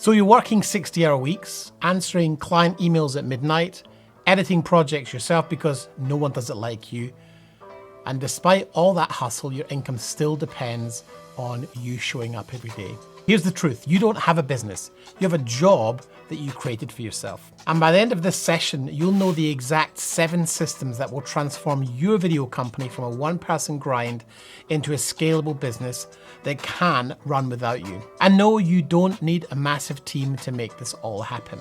So you're working 60-hour weeks, answering client emails at midnight, editing projects yourself because no one does it like you. And despite all that hustle, your income still depends on you showing up every day. Here's the truth, you don't have a business. You have a job that you created for yourself. And by the end of this session, you'll know the exact 7 systems that will transform your video company from a one-person grind into a scalable business that can run without you. And no, you don't need a massive team to make this all happen.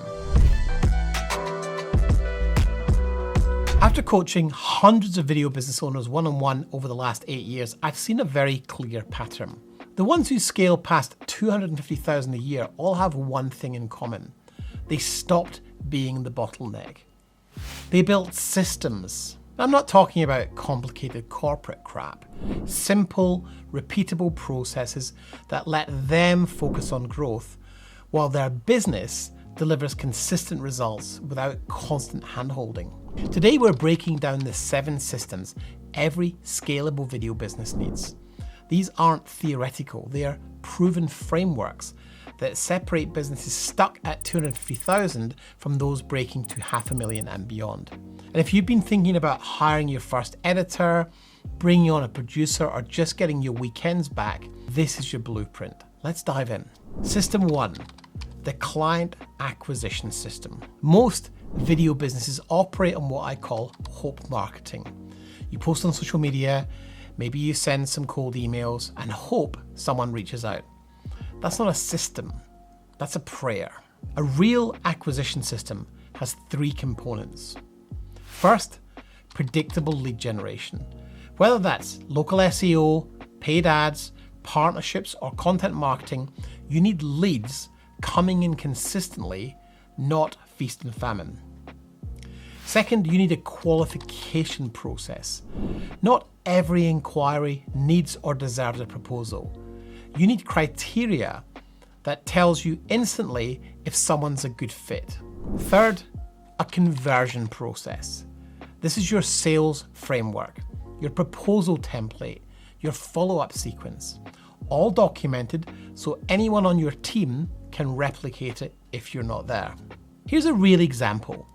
After coaching hundreds of video business owners one-on-one over the last 8 years, I've seen a very clear pattern. The ones who scale past 250,000 a year all have one thing in common. They stopped being the bottleneck. They built systems. I'm not talking about complicated corporate crap. Simple, repeatable processes that let them focus on growth while their business delivers consistent results without constant hand-holding. Today we're breaking down the 7 systems every scalable video business needs. These aren't theoretical, they are proven frameworks that separate businesses stuck at 250,000 from those breaking to $500,000 and beyond. And if you've been thinking about hiring your first editor, bringing on a producer, or just getting your weekends back, this is your blueprint. Let's dive in. System 1, the client acquisition system. Most video businesses operate on what I call hope marketing. You post on social media, maybe you send some cold emails and hope someone reaches out. That's not a system, that's a prayer. A real acquisition system has 3 components. First, predictable lead generation. Whether that's local SEO, paid ads, partnerships, or content marketing, you need leads coming in consistently, not feast and famine. Second, you need a qualification process. Not every inquiry needs or deserves a proposal. You need criteria that tells you instantly if someone's a good fit. Third, a conversion process. This is your sales framework, your proposal template, your follow-up sequence, all documented so anyone on your team can replicate it if you're not there. Here's a real example.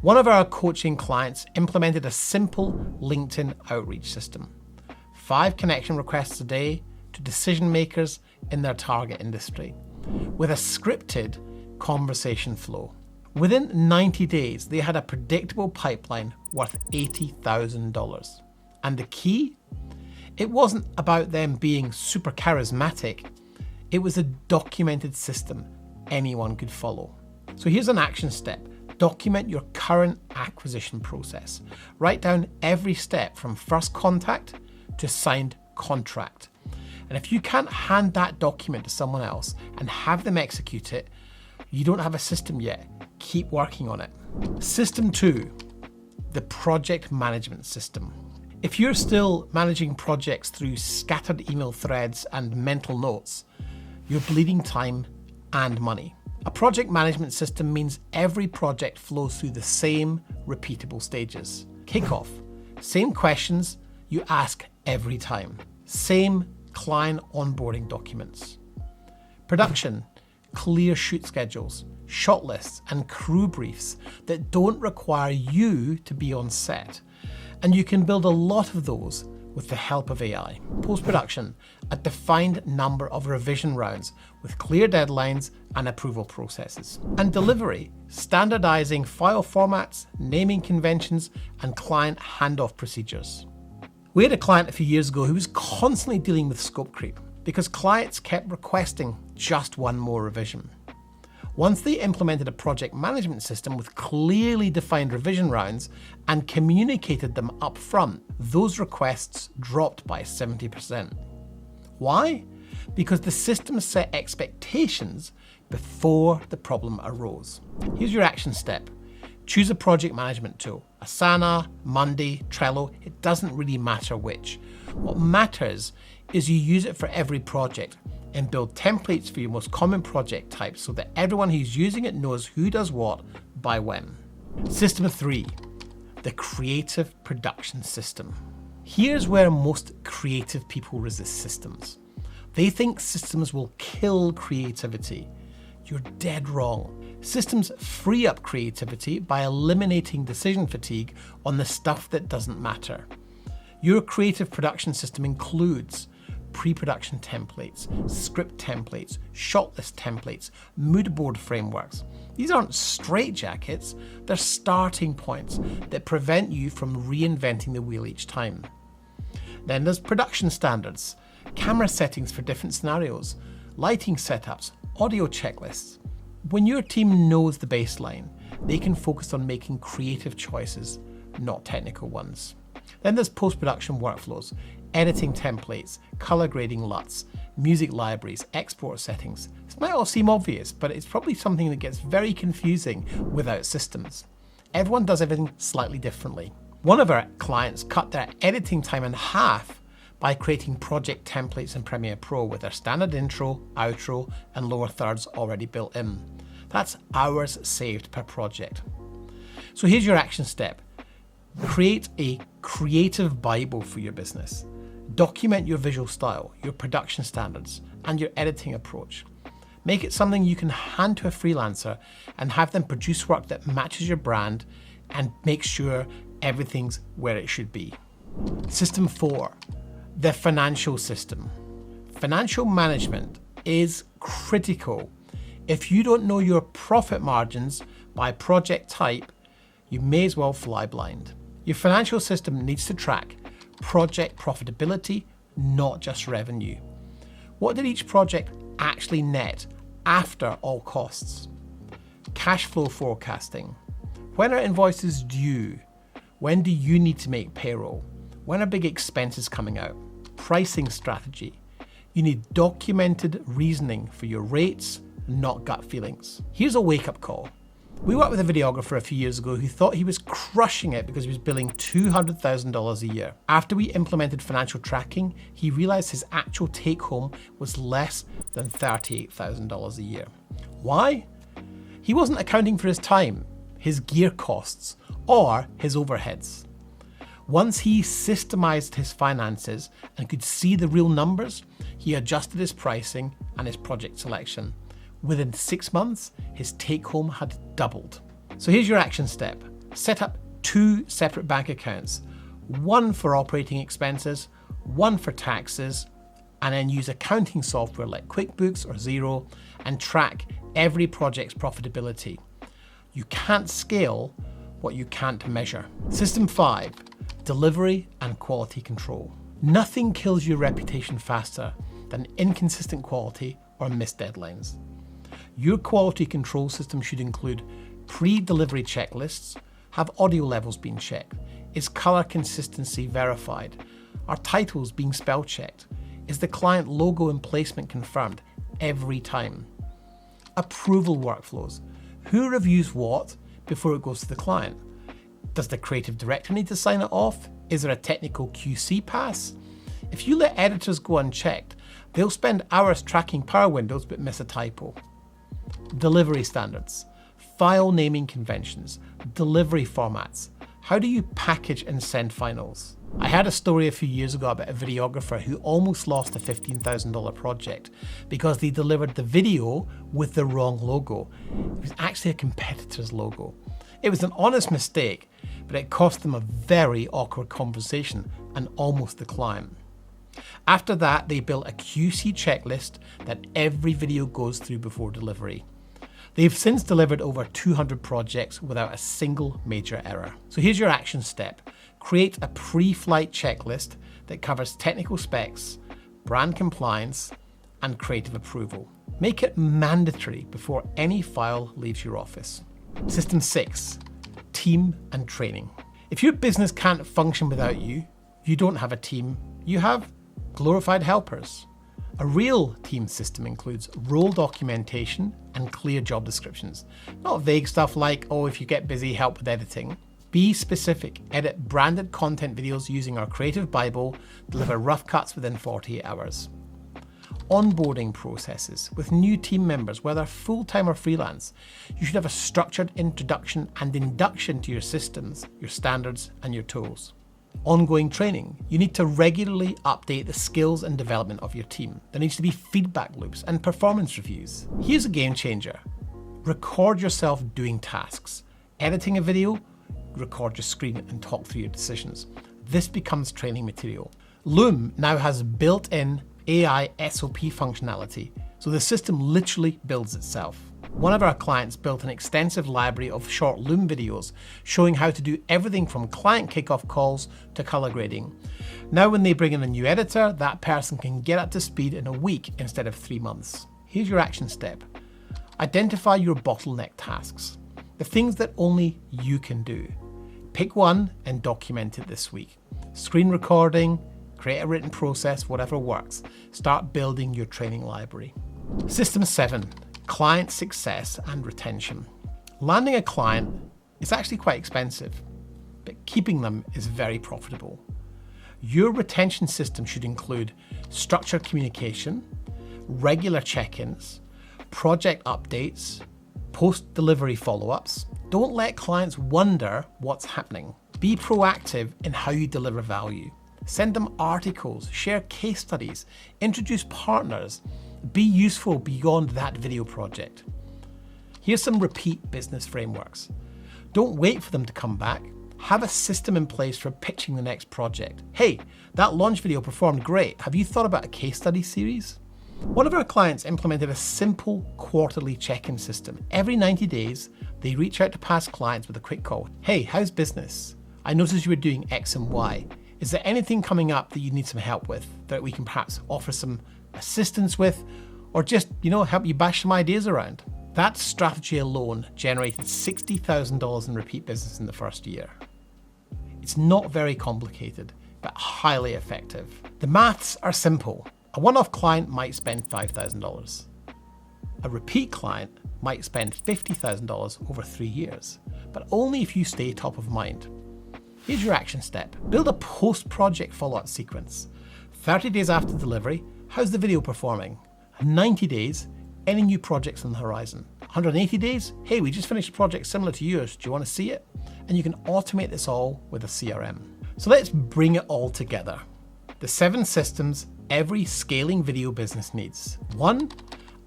One of our coaching clients implemented a simple LinkedIn outreach system. 5 connection requests a day to decision makers in their target industry, with a scripted conversation flow. Within 90 days, they had a predictable pipeline worth $80,000. And the key? It wasn't about them being super charismatic. It was a documented system anyone could follow. So here's an action step. Document your current acquisition process. Write down every step from first contact to signed contract. And if you can't hand that document to someone else and have them execute it, you don't have a system yet. Keep working on it. System 2, the project management system. If you're still managing projects through scattered email threads and mental notes, you're bleeding time and money. A project management system means every project flows through the same repeatable stages. Kickoff, same questions you ask every time. Same client onboarding documents. Production, clear shoot schedules, shot lists, and crew briefs that don't require you to be on set. And you can build a lot of those with the help of AI. Post-production, a defined number of revision rounds with clear deadlines and approval processes. And delivery, standardizing file formats, naming conventions, and client handoff procedures. We had a client a few years ago who was constantly dealing with scope creep because clients kept requesting just one more revision. Once they implemented a project management system with clearly defined revision rounds and communicated them up front, those requests dropped by 70%. Why? Because the system set expectations before the problem arose. Here's your action step. Choose a project management tool. Asana, Monday, Trello, it doesn't really matter which. What matters is you use it for every project and build templates for your most common project types so that everyone who's using it knows who does what by when. System 3, the creative production system. Here's where most creative people resist systems. They think systems will kill creativity. You're dead wrong. Systems free up creativity by eliminating decision fatigue on the stuff that doesn't matter. Your creative production system includes pre-production templates, script templates, shot list templates, mood board frameworks. These aren't straitjackets, they're starting points that prevent you from reinventing the wheel each time. Then there's production standards, camera settings for different scenarios, lighting setups, audio checklists. When your team knows the baseline, they can focus on making creative choices, not technical ones. Then there's post-production workflows, editing templates, color grading LUTs, music libraries, export settings. This might all seem obvious, but it's probably something that gets very confusing without systems. Everyone does everything slightly differently. One of our clients cut their editing time in half by creating project templates in Premiere Pro with their standard intro, outro, and lower thirds already built in. That's hours saved per project. So here's your action step. Create a creative Bible for your business. Document your visual style, your production standards, and your editing approach. Make it something you can hand to a freelancer and have them produce work that matches your brand and make sure everything's where it should be. System 4, the financial system. Financial management is critical. If you don't know your profit margins by project type, you may as well fly blind. Your financial system needs to track project profitability, not just revenue. What did each project actually net after all costs? Cash flow forecasting. When are invoices due? When do you need to make payroll? When are big expenses coming out? Pricing strategy. You need documented reasoning for your rates, not gut feelings. Here's a wake-up call. We worked with a videographer a few years ago who thought he was crushing it because he was billing $200,000 a year. After we implemented financial tracking, he realized his actual take-home was less than $38,000 a year. Why? He wasn't accounting for his time, his gear costs, or his overheads. Once he systemized his finances and could see the real numbers, he adjusted his pricing and his project selection. Within 6 months, his take-home had doubled. So here's your action step. Set up 2 separate bank accounts, one for operating expenses, one for taxes, and then use accounting software like QuickBooks or Xero and track every project's profitability. You can't scale what you can't measure. System 5, delivery and quality control. Nothing kills your reputation faster than inconsistent quality or missed deadlines. Your quality control system should include pre-delivery checklists. Have audio levels been checked? Is color consistency verified? Are titles being spell checked? Is the client logo and placement confirmed every time? Approval workflows. Who reviews what before it goes to the client? Does the creative director need to sign it off? Is there a technical QC pass? If you let editors go unchecked, they'll spend hours tracking power windows but miss a typo. Delivery standards, file naming conventions, delivery formats. How do you package and send finals? I heard a story a few years ago about a videographer who almost lost a $15,000 project because they delivered the video with the wrong logo. It was actually a competitor's logo. It was an honest mistake, but it cost them a very awkward conversation and almost the client. After that, they built a QC checklist that every video goes through before delivery. They've since delivered over 200 projects without a single major error. So here's your action step. Create a pre-flight checklist that covers technical specs, brand compliance, and creative approval. Make it mandatory before any file leaves your office. System 6, team and training. If your business can't function without you, you don't have a team, you have glorified helpers. A real team system includes role documentation and clear job descriptions. Not vague stuff like, oh, if you get busy, help with editing. Be specific. Edit branded content videos using our Creative Bible. Deliver rough cuts within 48 hours. Onboarding processes. With new team members, whether full-time or freelance, you should have a structured introduction and induction to your systems, your standards, and your tools. Ongoing training. You need to regularly update the skills and development of your team. There needs to be feedback loops and performance reviews. Here's a game changer. Record yourself doing tasks. Editing a video, record your screen and talk through your decisions. This becomes training material. Loom now has built-in AI SOP functionality, so the system literally builds itself. One of our clients built an extensive library of short Loom videos showing how to do everything from client kickoff calls to color grading. Now when they bring in a new editor, that person can get up to speed in a week instead of 3 months. Here's your action step. Identify your bottleneck tasks, the things that only you can do. Pick one and document it this week. Screen recording, create a written process, whatever works. Start building your training library. System 7. Client success and retention. Landing a client is actually quite expensive, but keeping them is very profitable. Your retention system should include structured communication, regular check-ins, project updates, post-delivery follow-ups. Don't let clients wonder what's happening. Be proactive in how you deliver value. Send them articles, share case studies, introduce partners. Be useful beyond that video project. Here's some repeat business frameworks. Don't wait for them to come back. Have a system in place for pitching the next project. Hey, that launch video performed great. Have you thought about a case study series? One of our clients implemented a simple quarterly check-in system. Every 90 days, they reach out to past clients with a quick call. Hey, how's business? I noticed you were doing X and Y. Is there anything coming up that you need some help with that we can perhaps offer some assistance with, or just, help you bash some ideas around? That strategy alone generated $60,000 in repeat business in the first year. It's not very complicated, but highly effective. The maths are simple. A one-off client might spend $5,000. A repeat client might spend $50,000 over 3 years, but only if you stay top of mind. Here's your action step. Build a post-project follow-up sequence. 30 days after delivery, how's the video performing? 90 days, any new projects on the horizon? 180 days, hey, we just finished a project similar to yours, do you want to see it? And you can automate this all with a CRM. So let's bring it all together. The 7 systems every scaling video business needs. 1,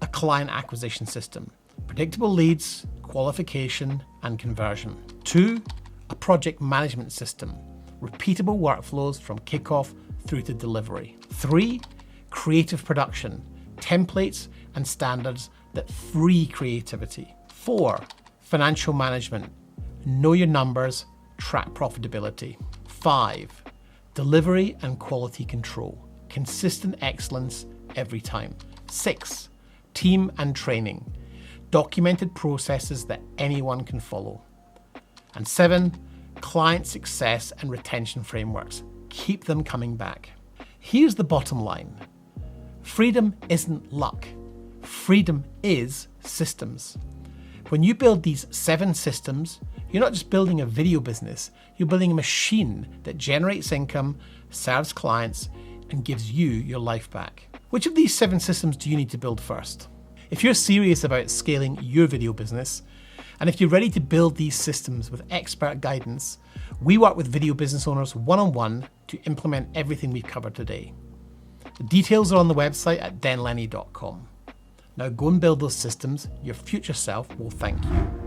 a client acquisition system. Predictable leads, qualification, and conversion. 2, a project management system. Repeatable workflows from kickoff through to delivery. 3, creative production. Templates and standards that free creativity. 4, financial management. Know your numbers, track profitability. 5, delivery and quality control. Consistent excellence every time. 6, team and training. Documented processes that anyone can follow. And 7, client success and retention frameworks. Keep them coming back. Here's the bottom line. Freedom isn't luck. Freedom is systems. When you build these 7 systems, you're not just building a video business, you're building a machine that generates income, serves clients, and gives you your life back. Which of these 7 systems do you need to build first? If you're serious about scaling your video business, and if you're ready to build these systems with expert guidance, we work with video business owners one-on-one to implement everything we've covered today. The details are on the website at denlennie.com. Now go and build those systems. Your future self will thank you.